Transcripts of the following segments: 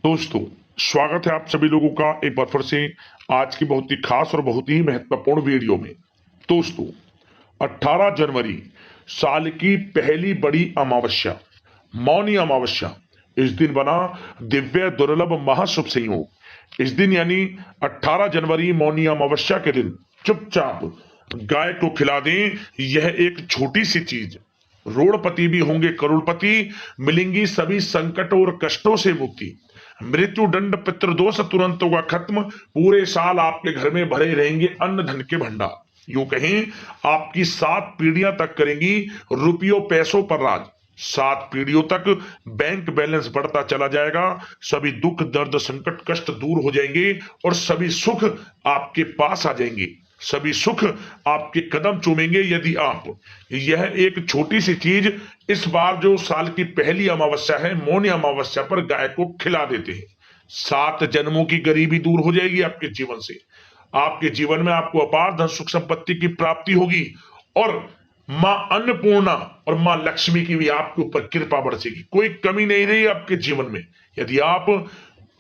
दोस्तों, स्वागत है आप सभी लोगों का एक बार फिर से आज की बहुत ही खास और बहुत ही महत्वपूर्ण वीडियो में। दोस्तों, 18 जनवरी साल की पहली बड़ी अमावस्या, मौनी अमावस्या। इस दिन बना दिव्य दुर्लभ महाशुभ संयोग। इस दिन यानी 18 जनवरी मौनी अमावस्या के दिन चुपचाप गाय को खिला दें। यह एक छोटी सी चीज, रोड़पति भी होंगे करोड़पति, मिलेंगी सभी संकटों और कष्टों से मुक्ति, मृत्यु दंड पितृदोष तुरंत होगा खत्म, पूरे साल आपके घर में भरे रहेंगे अन्न धन के भंडार। यूं कहें, आपकी 7 पीढ़ियां तक करेंगी रुपयों पैसों पर राज। 7 पीढ़ियों तक बैंक बैलेंस बढ़ता चला जाएगा, सभी दुख दर्द संकट कष्ट दूर हो जाएंगे और सभी सुख आपके पास आ जाएंगे, सभी सुख आपके कदम चूमेंगे यदि आप यह एक छोटी सी चीज इस बार जो साल की पहली अमावस्या है, मौनी अमावस्या पर गाय को खिला देते हैं। 7 जन्मों की गरीबी दूर हो जाएगी आपके जीवन से। आपके जीवन में आपको अपार धन सुख संपत्ति की प्राप्ति होगी और मां अन्नपूर्णा और मां लक्ष्मी की भी आपके ऊपर कृपा बरसेगी। कोई कमी नहीं रही आपके जीवन में यदि आप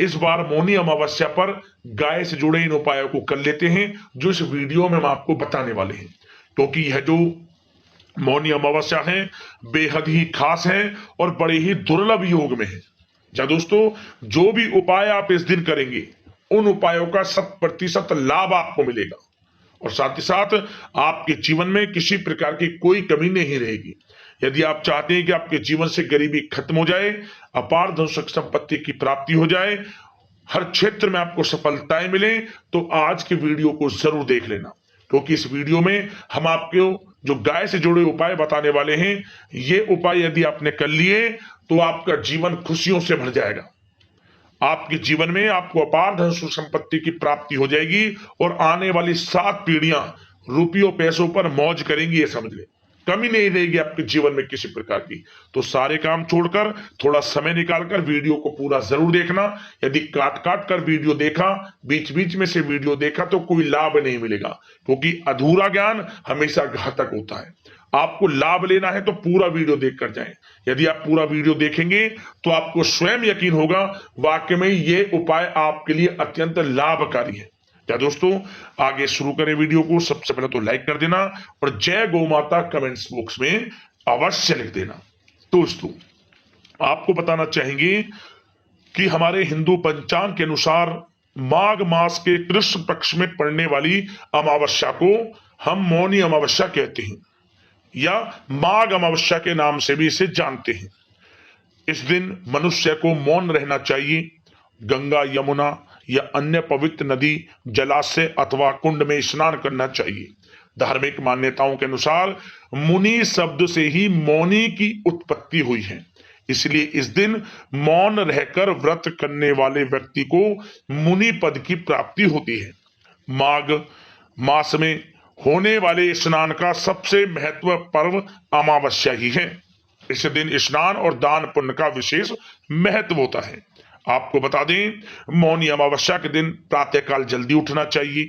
इस बार मौनी अमावस्या पर गाय से जुड़े इन उपायों को कर लेते हैं जो इस वीडियो में हम आपको बताने वाले हैं। क्योंकि यह जो मौनी अमावस्या है बेहद ही खास है और बड़े ही दुर्लभ योग में है। जा दोस्तों, जो भी उपाय आप इस दिन करेंगे उन उपायों का 100% लाभ आपको मिलेगा और साथ ही साथ आपके जीवन में किसी प्रकार की कोई कमी नहीं रहेगी। यदि आप चाहते हैं कि आपके जीवन से गरीबी खत्म हो जाए, अपार धन सुख संपत्ति की प्राप्ति हो जाए, हर क्षेत्र में आपको सफलताएं मिले, तो आज के वीडियो को जरूर देख लेना। क्योंकि इस वीडियो में हम आपको जो गाय से जुड़े उपाय बताने वाले हैं, ये उपाय यदि आपने कर लिए तो आपका जीवन खुशियों से भर जाएगा। आपके जीवन में आपको अपार धन सुख संपत्ति की प्राप्ति हो जाएगी और आने वाली 7 पीढ़ियां रुपयों पैसों पर मौज करेंगी, ये समझ ले। कमी नहीं रहेगी आपके जीवन में किसी प्रकार की। तो सारे काम छोड़कर थोड़ा समय निकालकर वीडियो को पूरा जरूर देखना। यदि काट काट कर वीडियो देखा, बीच बीच में से वीडियो देखा, तो कोई लाभ नहीं मिलेगा। क्योंकि अधूरा ज्ञान हमेशा घातक होता है। आपको लाभ लेना है तो पूरा वीडियो देखकर जाएं। यदि आप पूरा वीडियो देखेंगे तो आपको स्वयं यकीन होगा वाकई में ये उपाय आपके लिए अत्यंत लाभकारी है। क्या दोस्तों, आगे शुरू करें वीडियो को। सबसे पहले तो लाइक कर देना और जय गौ माता कमेंट्स बॉक्स में अवश्य लिख देना। दोस्तों, आपको बताना चाहेंगे कि हमारे हिंदू पंचांग के अनुसार माघ मास के कृष्ण पक्ष में पड़ने वाली अमावस्या को हम मौनी अमावस्या कहते हैं या माघ अमावस्या के नाम से भी इसे जानते हैं। इस दिन मनुष्य को मौन रहना चाहिए। गंगा यमुना या अन्य पवित्र नदी जलाशय अथवा कुंड में स्नान करना चाहिए। धार्मिक मान्यताओं के अनुसार मुनि शब्द से ही मौनी की उत्पत्ति हुई है, इसलिए इस दिन मौन रहकर व्रत करने वाले व्यक्ति को मुनि पद की प्राप्ति होती है। माघ मास में होने वाले स्नान का सबसे महत्व पर्व अमावस्या ही है। इस दिन स्नान और दान पुण्य का विशेष महत्व होता है। आपको बता दें, मौनी अमावस्या के दिन प्रातःकाल जल्दी उठना चाहिए,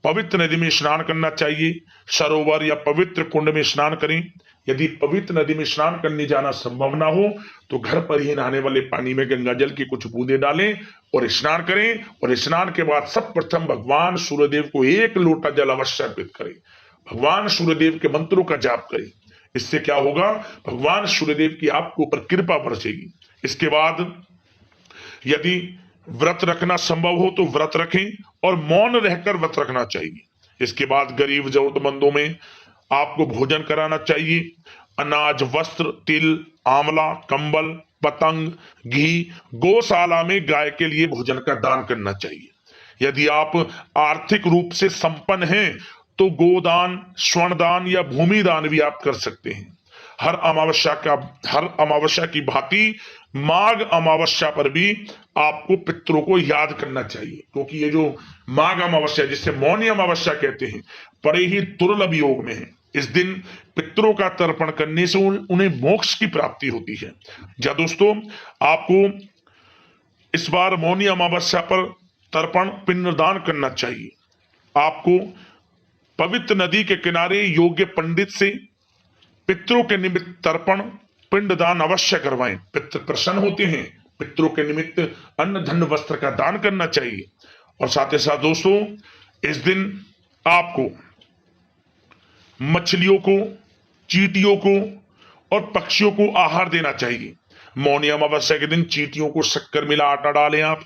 पवित्र नदी में स्नान करना चाहिए, सरोवर या पवित्र कुंड में स्नान करें। यदि पवित्र नदी में स्नान करने जाना संभव ना हो तो घर पर ही नहाने वाले पानी में गंगा जल की कुछ बूंदे डालें और स्नान करें। और स्नान के बाद सर्वप्रथम भगवान सूर्यदेव को 1 लोटा जल अवश्य अर्पित करें। भगवान सूर्यदेव के मंत्रों का जाप करें। इससे क्या होगा, भगवान सूर्यदेव की आपके ऊपर कृपा बरसेगी। इसके बाद यदि व्रत रखना संभव हो तो व्रत रखें और मौन रहकर व्रत रखना चाहिए। इसके बाद गरीब जरूरतमंदों में आपको भोजन कराना चाहिए। अनाज, वस्त्र, तिल, आंवला, कंबल, पतंग, घी, गौशाला में गाय के लिए भोजन का दान करना चाहिए। यदि आप आर्थिक रूप से संपन्न हैं तो गोदान, स्वर्णदान या भूमि दान भी आप कर सकते हैं। हर अमावस्या की भांति माघ अमावस्या पर भी आपको पितरों को याद करना चाहिए। क्योंकि ये जो माघ अमावस्या, जिसे मौनी अमावस्या कहते हैं, बड़े ही दुर्लभ योग में है। इस दिन पितरों का तर्पण करने से उन्हें मोक्ष की प्राप्ति होती है। जा दोस्तों, आपको इस बार मौनी अमावस्या पर तर्पण पिंडदान करना चाहिए। आपको पवित्र नदी के किनारे योग्य पंडित से पितरों के निमित्त तर्पण पिंडदान अवश्य करवाएं। पितृ प्रसन्न होते हैं, पितरों के निमित्त अन्न धन वस्त्र का दान करना चाहिए। और साथ ही साथ दोस्तों, इस दिन आपको मछलियों को, चींटियों को और पक्षियों को आहार देना चाहिए। मौनी अमावस्या के दिन चींटियों को शक्कर मिला आटा डालें आप।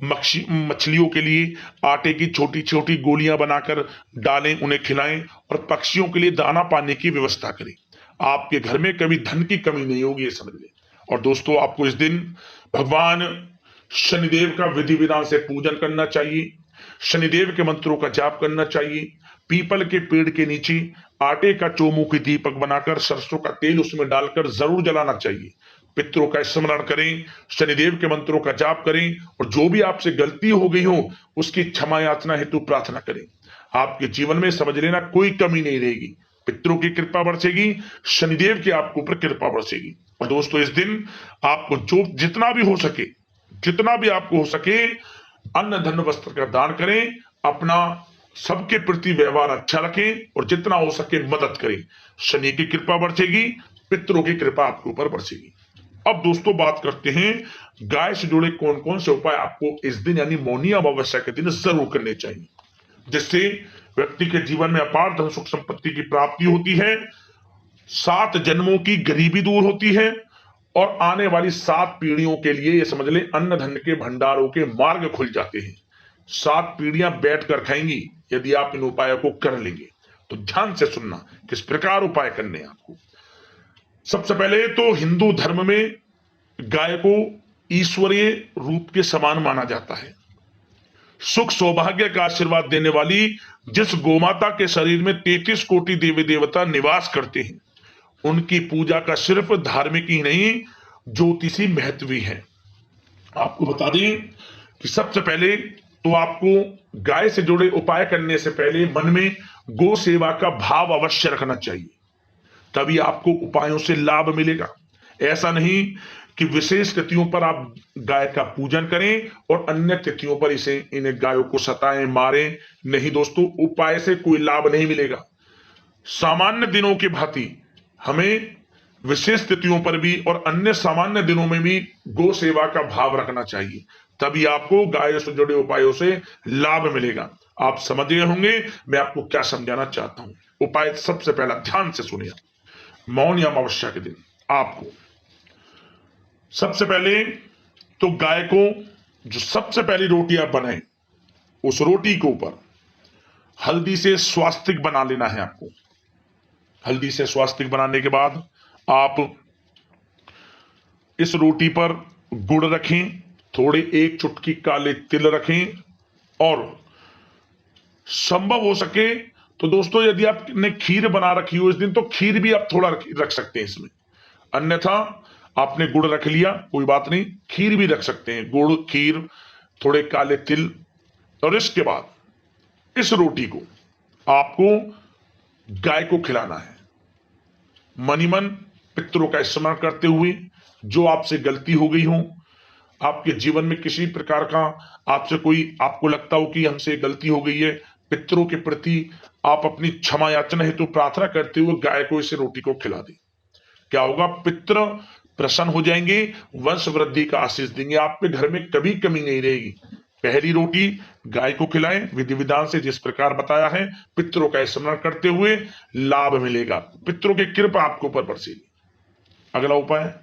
मछलियों के लिए आटे की छोटी छोटी गोलियां बनाकर डालें, उन्हें खिलाएं। और पक्षियों के लिए दाना पानी की व्यवस्था करें। आपके घर में कभी धन की कमी नहीं होगी, ये समझ लें। और दोस्तों, आपको इस दिन भगवान शनिदेव का विधि विधान से पूजन करना चाहिए। शनिदेव के मंत्रों का जाप करना चाहिए। पीपल के पेड़ के नीचे आटे का चौमुखी दीपक बनाकर सरसों का तेल उसमें डालकर जरूर जलाना चाहिए। पितरों का स्मरण करें, शनिदेव के मंत्रों का जाप करें और जो भी आपसे गलती हो गई हो उसकी क्षमा याचना हेतु प्रार्थना करें। आपके जीवन में समझ लेना कोई कमी नहीं रहेगी। पितरों की कृपा बरसेगी, शनिदेव की आपके ऊपर कृपा बरसेगी। और दोस्तों, इस दिन आपको जो जितना भी हो सके, जितना भी आपको हो सके, अन्न धन वस्त्र का दान करें। अपना सबके प्रति व्यवहार अच्छा रखें और जितना हो सके मदद करें। शनि की कृपा बरसेगी, पितरों की कृपा आपके ऊपर बरसेगी। अब दोस्तों, बात करते हैं गाय से जुड़े कौन कौन से उपाय आपको इस दिन यानी मौनी अमावस्या के दिन जरूर करने चाहिए, जिससे व्यक्ति के जीवन में अपार धन सुख संपत्ति की प्राप्ति होती है, 7 जन्मों की गरीबी दूर होती है और आने वाली 7 पीढ़ियों के लिए ये समझ ले अन्न धन के भंडारों के मार्ग खुल जाते हैं। 7 पीढ़ियां बैठकर खाएंगी यदि आप इन उपायों को कर लेंगे। तो ध्यान से सुनना किस प्रकार उपाय करने हैं आपको। सबसे पहले तो हिंदू धर्म में गाय को ईश्वरीय रूप के समान माना जाता है। सुख सौभाग्य का आशीर्वाद देने वाली जिस गोमाता के शरीर में 33 कोटि देवी देवता निवास करते हैं, उनकी पूजा का सिर्फ धार्मिक ही नहीं, ज्योतिषी महत्व भी है। आपको बता दें कि सबसे पहले तो आपको गाय से जुड़े उपाय करने से पहले मन में गौ सेवा का भाव अवश्य रखना चाहिए, तभी आपको उपायों से लाभ मिलेगा। ऐसा नहीं कि विशेष तिथियों पर आप गाय का पूजन करें और अन्य तिथियों पर इन्हें गायों को सताएं, मारें। नहीं दोस्तों, उपाय से कोई लाभ नहीं मिलेगा। सामान्य दिनों की भांति हमें विशेष तिथियों पर भी और अन्य सामान्य दिनों में भी गौ सेवा का भाव रखना चाहिए, तभी आपको गाय से जुड़े उपायों से लाभ मिलेगा। आप समझ गए होंगे मैं आपको क्या समझाना चाहता हूं। उपाय सबसे पहला ध्यान से सुनिए। मौनी अमावस्या के दिन आपको सबसे पहले तो गाय को जो सबसे पहली रोटी आप बनाएं, उस रोटी के ऊपर हल्दी से स्वास्तिक बना लेना है आपको। हल्दी से स्वास्तिक बनाने के बाद आप इस रोटी पर गुड़ रखें, थोड़े 1 चुटकी काले तिल रखें और संभव हो सके तो दोस्तों यदि आपने खीर बना रखी हो इस दिन, तो खीर भी आप थोड़ा रख सकते हैं इसमें। अन्यथा आपने गुड़ रख लिया, कोई बात नहीं, खीर भी रख सकते हैं। गुड़, खीर, थोड़े काले तिल। और इसके बाद इस रोटी को आपको गाय को खिलाना है। मनी मन पितरों का स्मरण करते हुए, जो आपसे गलती हो गई हो, आपके जीवन में किसी प्रकार का आपसे कोई आपको लगता हो कि हमसे गलती हो गई है, पितरों के प्रति आप अपनी क्षमा याचना हेतु प्रार्थना करते हुए गाय को इस रोटी को खिला दें। क्या होगा? पितर प्रसन्न हो जाएंगे, वंश वृद्धि का आशीष देंगे, आपके घर में कभी कमी नहीं रहेगी। पहली रोटी गाय को खिलाएं विधि विधान से जिस प्रकार बताया है, पितरों का स्मरण करते हुए लाभ मिलेगा, पितरों की कृपा आपके ऊपर बरसेगी। अगला उपाय,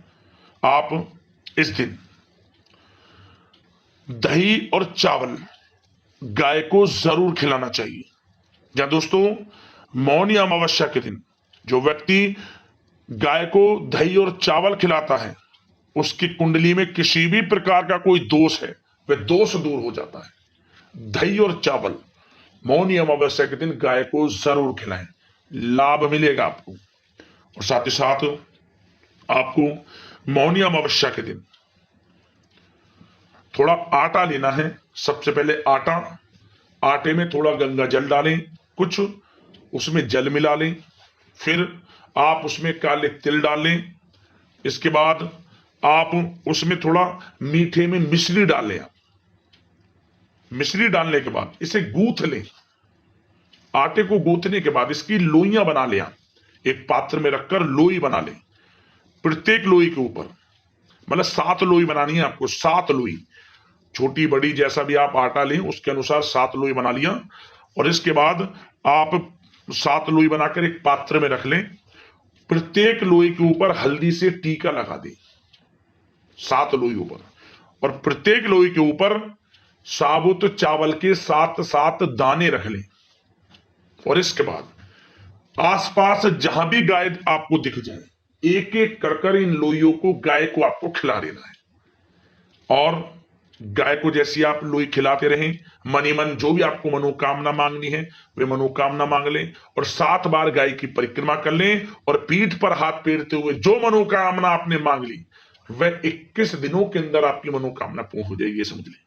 आप इस दिन दही और चावल गाय को जरूर खिलाना चाहिए। या दोस्तों, मौनी अमावस्या के दिन जो व्यक्ति गाय को दही और चावल खिलाता है, उसकी कुंडली में किसी भी प्रकार का कोई दोष है, वह दोष दूर हो जाता है। दही और चावल मौनी अमावस्या के दिन गाय को जरूर खिलाएं, लाभ मिलेगा आपको। और साथ ही साथ आपको मौनी अमावस्या के दिन थोड़ा आटा लेना है। सबसे पहले आटे में थोड़ा गंगा जल डालें, कुछ उसमें जल मिला लें, फिर आप उसमें काले तिल डाल लें। इसके बाद आप उसमें थोड़ा मीठे में मिश्री डाल लें। मिश्री डालने के बाद इसे गूंथ लें। आटे को गूंथने के बाद इसकी लोइयां बना लें। एक पात्र में रखकर लोई बना लें। प्रत्येक लोई के ऊपर मतलब 7 लोई बनानी है आपको, 7 लोई, छोटी बड़ी जैसा भी आप आटा लें उसके अनुसार 7 लोई बना लिया। और इसके बाद आप 7 लोई बनाकर एक पात्र में रख लें। प्रत्येक लोई के ऊपर हल्दी से टीका लगा दें, 7 लोई ऊपर, और प्रत्येक लोई के ऊपर साबुत चावल के 7-7 दाने रख लें। और इसके बाद आसपास जहां भी गाय आपको दिख जाए, एक एक कर इन लोइयों को गाय को आपको खिला देना है। और गाय को जैसी आप लोई खिलाते रहें, मनी मन जो भी आपको मनोकामना मांगनी है वे मनोकामना मांग लें, और 7 बार गाय की परिक्रमा कर लें, और पीठ पर हाथ फेरते हुए जो मनोकामना आपने मांग ली वह 21 दिनों के अंदर आपकी मनोकामना पूर्ण हो जाएगी। समझ लें,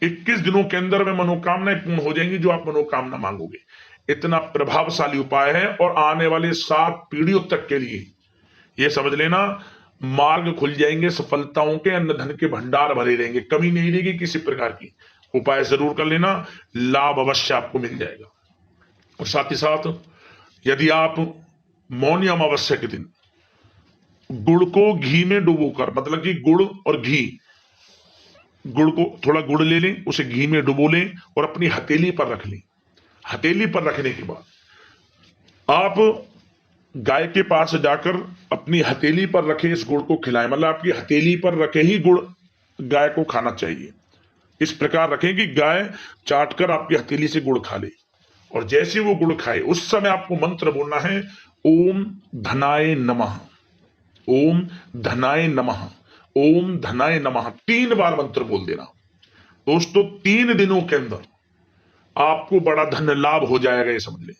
21 दिनों के अंदर में मनोकामनाएं पूर्ण हो जाएंगी जो आप मनोकामना मांगोगे। इतना प्रभावशाली उपाय है, और आने वाले 7 पीढ़ियों तक के लिए यह समझ लेना मार्ग खुल जाएंगे, सफलताओं के, अन्न धन के भंडार भरे रहेंगे, कमी नहीं रहेगी किसी प्रकार की। उपाय जरूर कर लेना, लाभ अवश्य आपको मिल जाएगा। और साथ ही साथ यदि आप मौनी अमावस्या के दिन गुड़ को घी में डुबोकर, मतलब कि गुड़ और घी, गुड़ को थोड़ा गुड़ ले लें, उसे घी में डुबो लें और अपनी हथेली पर रख लें। हथेली पर रखने के बाद आप गाय के पास जाकर अपनी हथेली पर रखे इस गुड़ को खिलाएं। मतलब आपकी हथेली पर रखे ही गुड़ गाय को खाना चाहिए। इस प्रकार रखें कि गाय चाटकर आपकी हथेली से गुड़ खा ले, और जैसे वो गुड़ खाए उस समय आपको मंत्र बोलना है, ओम धनाय नमः, ओम धनाय नमः, ओम धनाय नमः, 3 बार मंत्र बोल देना। दोस्तों 3 दिनों के अंदर आपको बड़ा धन लाभ हो जाएगा। ये समझ लें,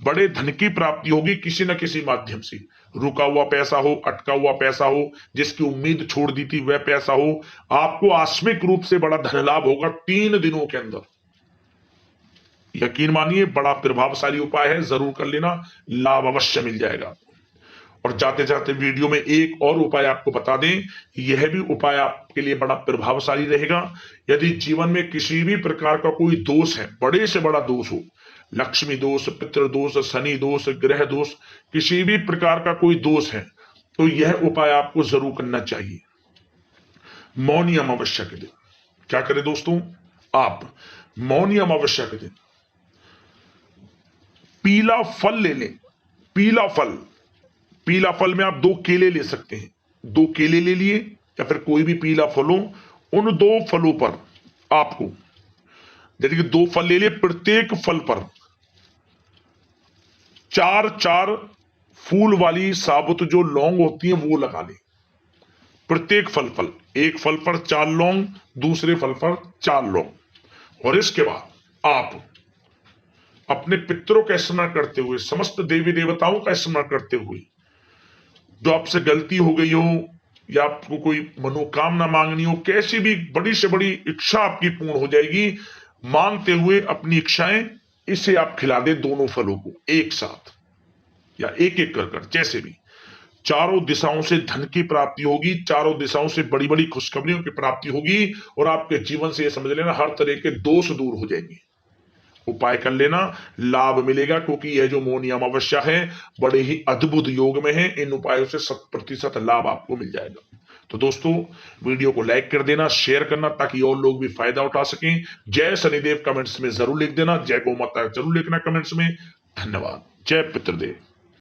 बड़े धन की प्राप्ति होगी किसी न किसी माध्यम से। रुका हुआ पैसा हो, अटका हुआ पैसा हो, जिसकी उम्मीद छोड़ दी थी वह पैसा हो, आपको आकस्मिक रूप से बड़ा धन लाभ होगा 3 दिनों के अंदर। यकीन मानिए बड़ा प्रभावशाली उपाय है, जरूर कर लेना, लाभ अवश्य मिल जाएगा। और जाते जाते वीडियो में एक और उपाय आपको बता दें, यह भी उपाय आपके लिए बड़ा प्रभावशाली रहेगा। यदि जीवन में किसी भी प्रकार का कोई दोष है, बड़े से बड़ा दोष हो, लक्ष्मी दोष, पितृ दोष, शनि दोष, ग्रह दोष, किसी भी प्रकार का कोई दोष है, तो यह उपाय आपको जरूर करना चाहिए। मौनी अमावस्या के दिन क्या करें दोस्तों, आप मौनी अमावस्या के दिन पीला फल ले लें। पीला फल, पीला फल में आप 2 केले ले सकते हैं, 2 केले ले लिए, या फिर कोई भी पीला फल हो, उन 2 फलों पर आपको, जैसे कि 2 फल ले लिए, प्रत्येक फल पर 4-4 फूल वाली साबुत जो लौंग होती है वो लगा ले। प्रत्येक फल पर, एक फल पर 4 लौंग, दूसरे फल पर 4 लौंग। और इसके बाद आप अपने पितरों का स्मरण करते हुए, समस्त देवी देवताओं का स्मरण करते हुए, जो आपसे गलती हो गई हो या आपको कोई मनोकामना मांगनी हो, कैसी भी बड़ी से बड़ी इच्छा आपकी पूर्ण हो जाएगी। मांगते हुए अपनी इच्छाएं इसे आप खिला दे, दोनों फलों को एक साथ या एक एक कर, जैसे भी। चारों दिशाओं से धन की प्राप्ति होगी, चारों दिशाओं से बड़ी बड़ी खुशखबरियों की प्राप्ति होगी, और आपके जीवन से यह समझ लेना हर तरह के दोष दूर हो जाएंगे। उपाय कर लेना, लाभ मिलेगा, क्योंकि यह जो मौनी अमावस्या है बड़े ही अद्भुत योग में है। इन उपायों से 100% लाभ आपको मिल जाएगा। तो दोस्तों वीडियो को लाइक कर देना, शेयर करना, ताकि और लोग भी फायदा उठा सकें। जय शनिदेव कमेंट्स में जरूर लिख देना, जय गौ माता जरूर लिखना कमेंट्स में। धन्यवाद। जय पितृदेव।